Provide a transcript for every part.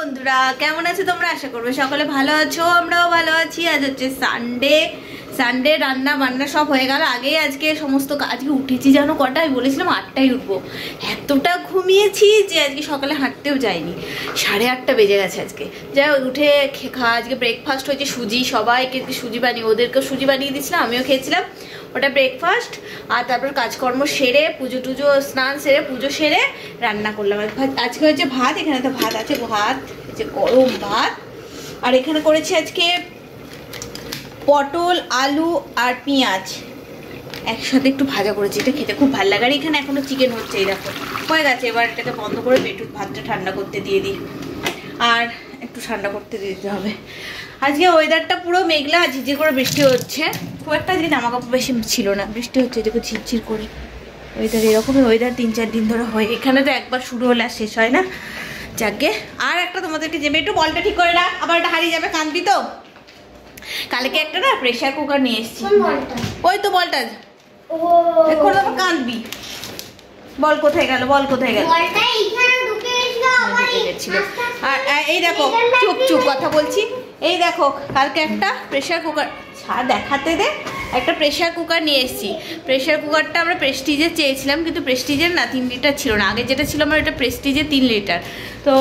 বন্ধুরা কেমন আছো তোমরা? আশা করবে সকলে ভালো আছো, আমরাও ভালো আছি। আজ হচ্ছে সানডে রান্না বান্না সব হয়ে গেল আগেই। আজকে সমস্ত কাজে উঠেছি জানো কটায়? বলেছিলাম 8টায় উঠবো। এতটা ঘুমিয়েছি যে আজকে সকালে হাঁটতেও যাইনি। 8:30 বেজে গেছে আজকে। যাই উঠে আজকে ব্রেকফাস্ট হয়েছে সুজি, সবাইকে সুজি বানিয়ে, ওদেরকেও সুজি বানিয়ে দিয়েছিলাম, আমিও খেয়েছিলাম। ওটা ব্রেকফাস্ট। আর তারপর কাজকর্ম সেরে পুজো টুজো স্নান সেরে পুজো সেরে রান্না করলাম। আজকে হচ্ছে ভাত, এখানে তো ভাত আছে, ভাত হচ্ছে গরম ভাত। আর এখানে করেছি আজকে পটল আলু আর পেঁয়াজ একসাথে একটু ভাজা করেছি, এটা খেতে খুব ভালো লাগে। আর এখানে এখনো চিকেন হচ্ছে, এই দেখো হয়ে গেছে। এবার এটাকে বন্ধ করে বেটু ভাতটা ঠান্ডা করতে দিয়ে দিই, আর একটু ঠান্ডা করতে দিতে হবে। আজকে ওয়েদারটা পুরো মেঘলা, ঝিঝির করে বৃষ্টি হচ্ছে। খুব একটা আজকে জামা কাপড় বেশি ছিল না, বৃষ্টি হচ্ছে দেখো ঝিরঝির করে। ওয়েদার এরকমই ওয়েদার 3-4 দিন ধরে হয়। এখানে তো একবার শুরু হলে আর শেষ হয় না। যাকে আর একটা তোমাদেরকে যে একটু বলটা ঠিক করে রাখ, আবার এটা হারিয়ে যাবে, কাঁদবি তো। কালকে একটা না প্রেশার কুকার নিয়ে এসেছি, ওই তো বলটা এখন আবার কাঁদবি। বল কোথায় গেল, বল কোথায় গেল? আর এই দেখো, চুপ চুপ কথা বলছি। এই দেখো কালকে একটা প্রেশার কুকার, দেখাতে দে, একটা প্রেশার কুকার নিয়ে এসেছি। প্রেশার কুকারটা আমরা প্রেস্টিজের চেয়েছিলাম, কিন্তু প্রেস্টিজের না 3 লিটার ছিল না। আগে যেটা ছিল আমার এটা প্রেস্টিজের 3 লিটার, তো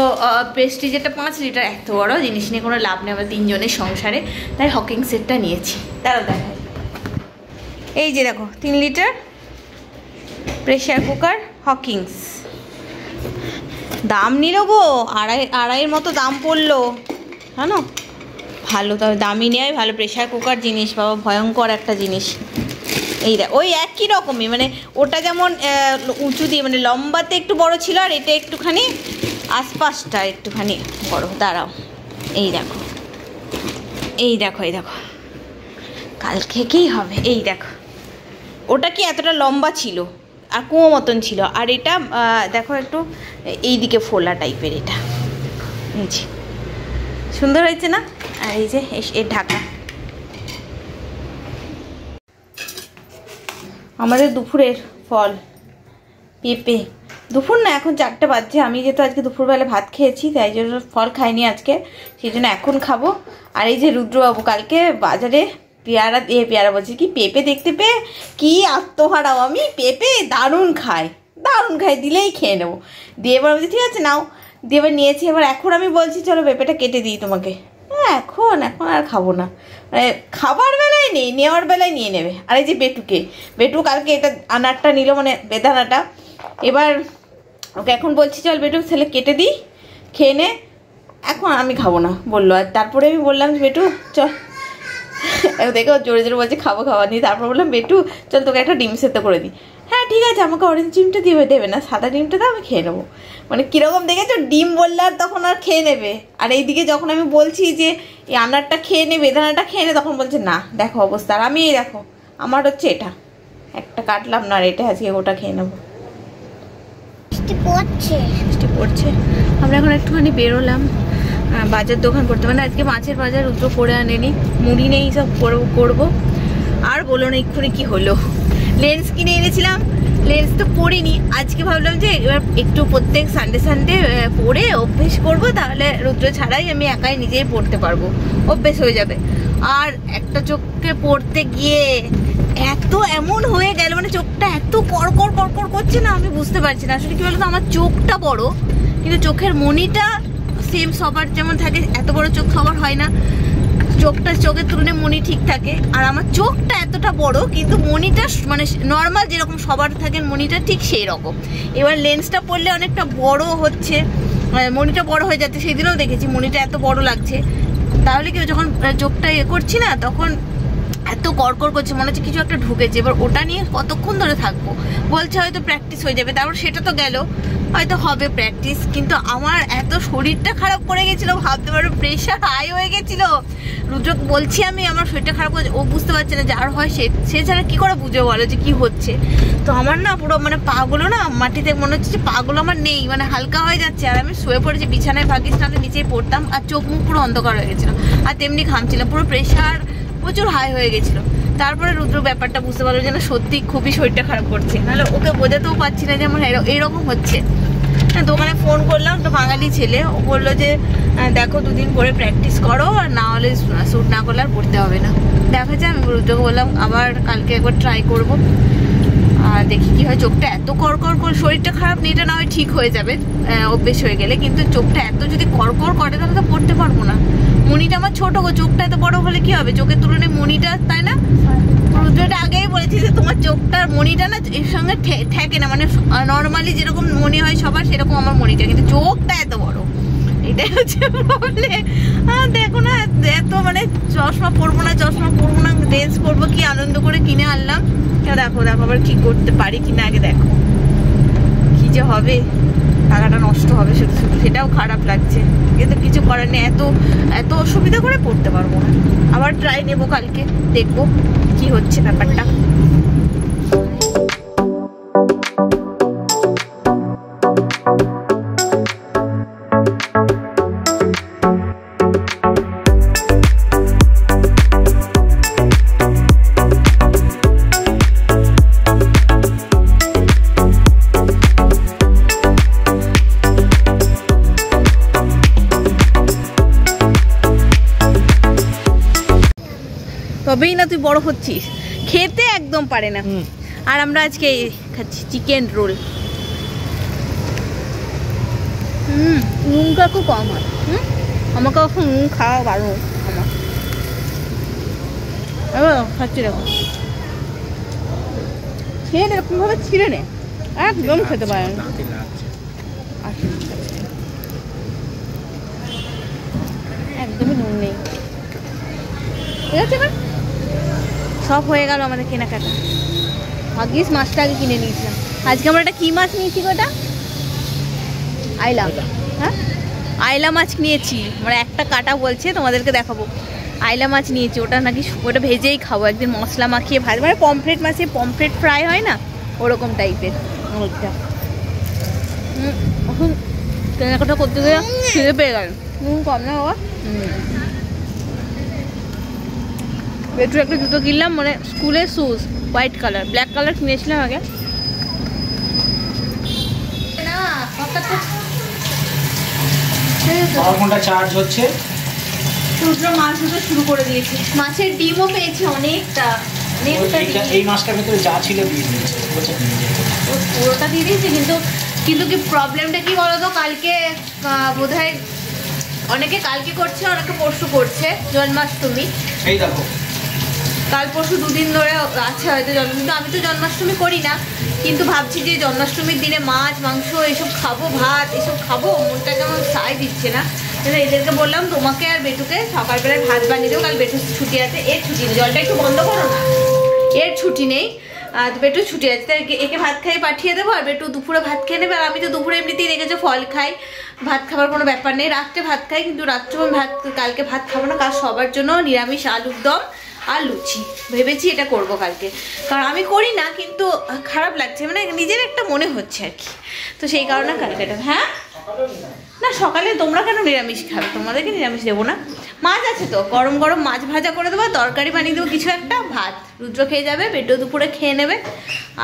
প্রেস্টিজেরটা 5 লিটার। এত বড় জিনিস নিয়ে কোনো লাভ নেই আমার 3 জনের সংসারে, তাই হকিং সেটটা নিয়েছি। তারাও দেখাই, এই যে দেখো 3 লিটার প্রেশার কুকার হকিংস। দাম নিল গো, আড়াইয়ের মতো দাম পড়লো জানো। ভালো, তবে দামি নেয় ভালো। প্রেশার কুকার জিনিস বাবা ভয়ঙ্কর একটা জিনিস। এই দেখ ওই একই রকমই, মানে ওটা যেমন উঁচু দিয়ে মানে লম্বাতে একটু বড় ছিল, আর এটা একটুখানি আশপাশটা একটুখানি বড়। দাঁড়াও, এই দেখো এই দেখো এই দেখো, কালকে কি হবে? এই দেখো ওটা কি এতটা লম্বা ছিল আর কুয়ো মতন ছিল, আর এটা দেখো একটু এইদিকে ফোলা টাইপের। এটা এই যে সুন্দর হয়েছে না? আর এই যে এর ঢাকা। আমাদের দুপুরের ফল পেঁপে। দুপুর না, এখন 4টে বাজছে। আমি যেহেতু আজকে দুপুরবেলা ভাত খেয়েছি, তাই জন্য ফল খাইনি আজকে, সেই জন্য এখন খাবো। আর এই যে রুদ্রবাবু কালকে বাজারে পেয়ারা বলছি কি পেঁপে দেখতে পেয়ে কি আত্মহারাও আমি। পেঁপে দারুণ খাই দিলেই খেয়ে নেবো। দিয়ে এবার বলছি ঠিক আছে নাও, দিয়ে এবার নিয়েছি। এখন আমি বলছি চলো পেঁপেটা কেটে দিই তোমাকে। এখন আর খাবো না, মানে খাবার বেলায় নেই, নেওয়ার বেলায় নিয়ে নেবে। আর এই যে বেটু কালকে এটা আনারটা নিল, মানে বেদানাটা। এবার ওকে এখন বলছি চল বেটু ছেলে কেটে দিই, খেয়ে নে। এখন আমি খাবো না বললো। আর তারপরে আমি বললাম বেটু চল, দেখো জোরে জোরে বলছে খাবো নিয়ে। তারপর বললাম বেটু চল তোকে একটা ডিম সেদ্ধ করে দিই। হ্যাঁ ঠিক আছে, আমাকে অরেঞ্জ ডিমটা দেবে না, সাদা ডিমটা দাও, আমি খেয়ে নেবো। মানে কীরকম দেখেছো, ডিম বললে আর তখন আর খেয়ে নেবে। আর এইদিকে যখন আমি বলছি যে এই আনারটা খেয়ে নে, বেদানাটা খেয়ে নে, তখন বলছে না। দেখো অবস্থা। আর আমি এই দেখো আমার হচ্ছে এটা একটা কাটলাম না, আর এটা আজকে ওটা খেয়ে নেবো। বৃষ্টি পড়ছে। আমরা এখন একটুখানি বেরোলাম বাজার দোকান করতে, মানে আজকে মাছের বাজার রুদ্র করে আনেনি, মুড়ি নেই, সব করবো। আর বলো না এক্ষুনি কি হলো, লেন্স কিনে এনেছিলাম, লেন্স তো পরিনি। আজকে ভাবলাম যে এবার একটু প্রত্যেক সানডে পরে অভ্যেস করব, তাহলে রুদ্র ছাড়াই আমি একাই নিজেই পড়তে পারবো, অভ্যেস হয়ে যাবে। আর একটা চোখে পড়তে গিয়ে এমন হয়ে গেল, মানে চোখটা এত কড়কড় করছে না, আমি বুঝতে পারছি না আসলে কি বলতো। আমার চোখটা বড়, কিন্তু চোখের মনিটা সেম সবার যেমন থাকে, এত বড় চোখ সবার হয় না। চোখের তুলনায় মনি ঠিক থাকে, আর আমার চোখটা এতটা বড়, কিন্তু মনিটা মানে নর্মাল যেরকম সবার থাকে মনিটা ঠিক সেই রকম। এবার লেন্সটা পড়লে অনেকটা বড় হচ্ছে, মনিটা বড় হয়ে যাচ্ছে। সেদিনও দেখেছি মনিটা এত বড় লাগছে। তাহলে কি যখন চোখটা করছি না, তখন এত কড়কড় করছে, মনে হচ্ছে কিছু একটা ঢুকেছে। এবার ওটা নিয়ে কতক্ষণ ধরে থাকবো? বলছে হয়তো প্র্যাকটিস হয়ে যাবে। তারপর সেটা তো গেল, হয়তো হবে প্র্যাকটিস, কিন্তু আমার এত শরীরটা খারাপ করে গেছিলো, ভাবতে পারো প্রেশার হাই হয়ে গেছিলো। রুদ্র বলছি আমি আমার শরীরটা খারাপ করে, ও বুঝতে পারছে না, যার হয় সে ছাড়া কি করে বুঝে বলো যে কি হচ্ছে। তো আমার না পুরো মানে পাগুলো না মাটিতে, মনে হচ্ছে যে পাগুলো আমার নেই, মানে হালকা হয়ে যাচ্ছে। আর আমি শুয়ে পড়েছি বিছানায়, ভাগিস না নিচেই পড়তাম, আর চোখ মুখ পুরো অন্ধকার হয়ে গেছিলো, আর তেমনি ঘামছিলাম, পুরো প্রেশার প্রচুর হাই হয়ে গেছিলো। তারপরে রুদ্র ব্যাপারটা বুঝতে পারলো যে না সত্যি খুবই শরীরটা খারাপ করছে, নাহলে ওকে বোঝাতেও পারছি না যে আমার এইরকম হচ্ছে। দোকানে ফোন করলাম, তো বাঙালি ছেলে, ও বললো যে দেখো 2 দিন পরে প্র্যাকটিস করো, আর না হলে শ্যুট না করলে আর পড়তে হবে না। দেখা যায়, আমি রুদ্রকে বললাম আবার কালকে একবার ট্রাই করবো, আর দেখি কি হয়। চোখটা এত করকর করে, শরীরটা খারাপ নেই, এটা না হয় ঠিক হয়ে যাবে অভ্যেস হয়ে গেলে, কিন্তু চোখটা এত যদি করকর করে তাহলে তো পড়তে পারবো না। মনিটা আমার ছোট গো, চোখটা এত বড় হলে কি হবে, চোখের তুলনায় মনিটা, তাই না? রুদ্রটা আগেই বলেছি যে তোমার চোখটার মনিটা না এর সঙ্গে ঠেকে না, মানে নর্মালি যেরকম মনি হয় সবার সেরকম আমার মনিটা, কিন্তু চোখটা এত বড়, এটাই হচ্ছে প্রবলেম। দেখো না, এত মানে চশমা পরবো না লেন্স পরবো, কি আনন্দ করে কিনে আনলাম। দেখো দেখো আবার কি করতে পারি কিনা, আগে দেখো কি যে হবে, টাকাটা নষ্ট হবে শুধু শুধু, সেটাও খারাপ লাগছে, কিন্তু কিছু করার নেই। এত অসুবিধা করে পড়তে পারবো না। আবার ট্রাই নেবো কালকে, দেখবো কি হচ্ছে ব্যাপারটা। তবেই না তুই বড় হচ্ছিস, খেতে একদম পারে না। আর আমরা আজকে খাচ্ছি চিকেন রোল। নুনটা খুব কম হয়। আমাকে এখন নুন খাওয়া ভালো আমার। খাচ্ছি দেখো, খেয়ে এরকম ভাবে ছিঁড়ে নে, একদম খেতে পারে না। একদমই নুন নেই। ঠিক আছে, এবার সব হয়ে গেল আমাদের কেনাকাটা। ভাগ্যিস মাছটা আগে কিনে নিয়েছিলাম। আজকে আমরা একটা কি মাছ নিয়েছি গোটা? আইলা। হ্যাঁ, আইলা মাছ নিয়েছি। আমরা একটা কাটা বলছে, তোমাদেরকে দেখাবো। আইলা মাছ নিয়েছি, ওটা নাকি ওটা ভেজেই খাবো একদিন, মশলা মাখিয়ে ভাজ, মানে পমফ্রেট মাছে পমফ্রেট ফ্রাই হয় না, ওরকম টাইপের ওইটা। এখন কেনাকাটা করতে গিয়ে খিদে পেয়ে গেল। নুন কম না বাবা। একটু একটা জুতো কিনলাম, মানে স্কুলের shoes, white colour, black colour কিনেছিলাম আগে। চার্জ হচ্ছে, মাছ ধরতে শুরু করে দিয়েছে। মাছের ডিমও পেয়েছে অনেকটা। এই মাছটার ভেতরে যা ছিল দিয়ে দিয়েছে, পুরোটা দিয়ে দিয়েছে। কিন্তু কি প্রবলেমটা কি বলতো, কালকে বোধহয় অনেকে কালকে করছে, অনেকে পরশু করছে জন্মাষ্টমী। এই দেখো, কাল পরশু 2 দিন ধরে আছে হয়তো জন্মাষ্টমী। আমি তো জন্মাষ্টমী করি না, কিন্তু ভাবছি যে জন্মাষ্টমীর দিনে মাছ মাংস এসব খাবো, ভাত এসব খাবো, মনটা কেমন সাই দিচ্ছে না। এদেরকে বললাম তোমাকে আর বেটুকে সকালবেলায় ভাত বানিয়ে দেবো, কাল বেটুর ছুটি আছে। এর ছুটি নেই, জলটা একটু বন্ধ করো না, এর ছুটি নেই, আর বেটুর ছুটি আছে, তাই একে ভাত খাই পাঠিয়ে দেবো, আর বেটু দুপুরে ভাত খেয়ে নেবে। আর আমি তো দুপুরে এমনিতেই রেখেছো ফল খাই, ভাত খাবার কোনো ব্যাপার নেই। রাত্রে ভাত খাই, কিন্তু রাত্রে কালকে ভাত খাবো না, কাল সবার জন্য নিরামিষ আলুর দম আর লুচি ভেবেছি এটা করব কালকে। কারণ আমি করি না, কিন্তু খারাপ লাগছে, মানে নিজের একটা মনে হচ্ছে আর কি, তো সেই কারণে কালকে এটা। হ্যাঁ না, সকালে তোমরা কেন নিরামিষ খাবে? তোমাদেরকে নিরামিষ দেবো না, মাছ আছে তো, গরম গরম মাছ ভাজা করে দেবো, তরকারি বানিয়ে দেবো কিছু একটা, ভাত রুদ্র খেয়ে যাবে, বেটু দুপুরে খেয়ে নেবে,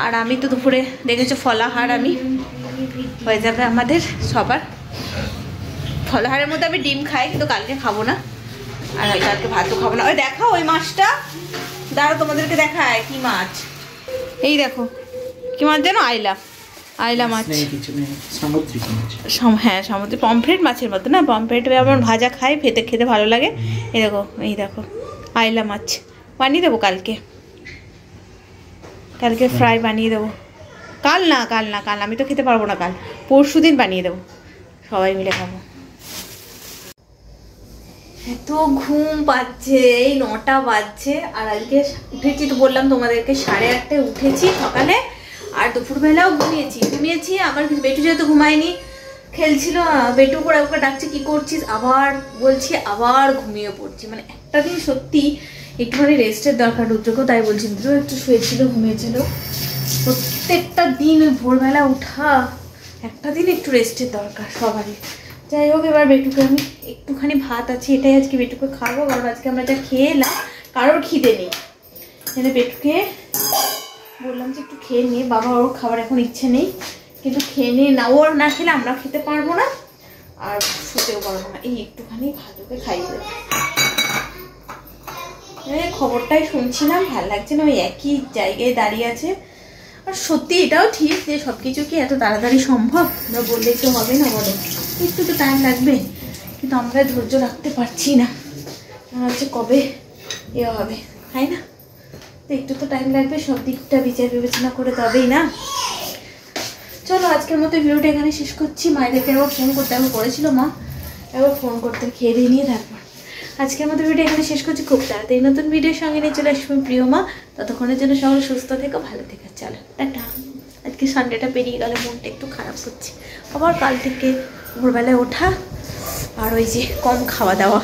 আর আমি তো দুপুরে দেখেছো ফলাহার, আমি হয়ে যাবে আমাদের সবার। ফলাহারের মধ্যে আমি ডিম খাই, কিন্তু কালকে খাবো না, আর কালকে ভাতও খাবো না। ওই দেখো ওই মাছটা, দাঁড়াও তোমাদেরকে দেখায় কি মাছ। এই দেখো কি মাছ জানো? আইলা মাছ। হ্যাঁ, সামুদ্রিক পমফ্রেট মাছের মতো না, পমফ্রেট আমার ভাজা খাই, খেতে ভালো লাগে। এই দেখো আইলা মাছ বানিয়ে দেবো কালকে ফ্রাই বানিয়ে দেবো। কাল না আমি তো খেতে পারবো না, কাল পরশু দিন বানিয়ে দেবো, সবাই মিলে খাবো। এত ঘুম পাচ্ছে, এই 9টা বাজছে, আর আজকে উঠেছি তো বললাম তোমাদেরকে 8:30টায় উঠেছি সকালে, আর দুপুরবেলাও ঘুমিয়েছি। আমার বেটু যেহেতু ঘুমায়নি, খেলছিল, বেটু করে ওকে ডাকছে কি করছিস, আবার বলছি, আবার ঘুমিয়ে পড়ছি। মানে একটা দিন সত্যি একটুখানি রেস্টের দরকার। রুদ্রকেও তাই বলছি, রুদ্র একটু শুয়েছিল, ঘুমিয়েছিল। প্রত্যেকটা দিন ওই ভোরবেলা উঠা, একটা দিন একটু রেস্টের দরকার সবারই। যাই হোক, এবার বেটুকে আমি একটুখানি ভাত আছে, এটাই আজকে বেটুকে খাবো, কারণ আজকে আমরা যা খেয়ে এলাম কারোর খিদে নেই। বেটুকে বললাম যে একটু খেয়ে নিয়ে, বাবা ওর খাবার এখন ইচ্ছে নেই, কিন্তু খেয়ে নিয়ে না, ওর না খেলে আমরা খেতে পারবো না আর শুতেও পারবো না। এই একটুখানি ভালোকে খাইয়ে দেবো। খবরটাই শুনছিলাম, ভাল লাগছে না, ওই একই জায়গায় দাঁড়িয়ে আছে। আর সত্যি এটাও ঠিক যে সব কিছু কি এত তাড়াতাড়ি সম্ভব? আমরা বললে তো হবে না, বলো, একটু তো টাইম লাগবে, কিন্তু আমরা ধৈর্য রাখতে পারছি না। হচ্ছে কবে এ হবে, তাই না? তো একটু তো টাইম লাগবে, সব দিকটা বিচার বিবেচনা করে তবেই না। চলো আজকের মতো ভিডিওটা এখানে শেষ করছি। মায়েদেরকে একবার ফোন করতে একবার করেছিল মা, একবার ফোন করতে খেয়ে দিয়ে নিয়ে তারপর আজকের মতো ভিডিও এখানে শেষ করছি। খুব তাড়াতাড়ি নতুন ভিডিওর সঙ্গে নিয়ে চলে আসবে প্রিয় মা। ততক্ষণের জন্য সকলে সুস্থ থেকো, ভালো থেকো। চলো টাটা। আজকে সানডেটা পেরিয়ে গেলে মনটা একটু খারাপ করছে। আবার কাল থেকে ভোরবেলায় ওঠা আর ওই যে কম খাওয়া দাওয়া।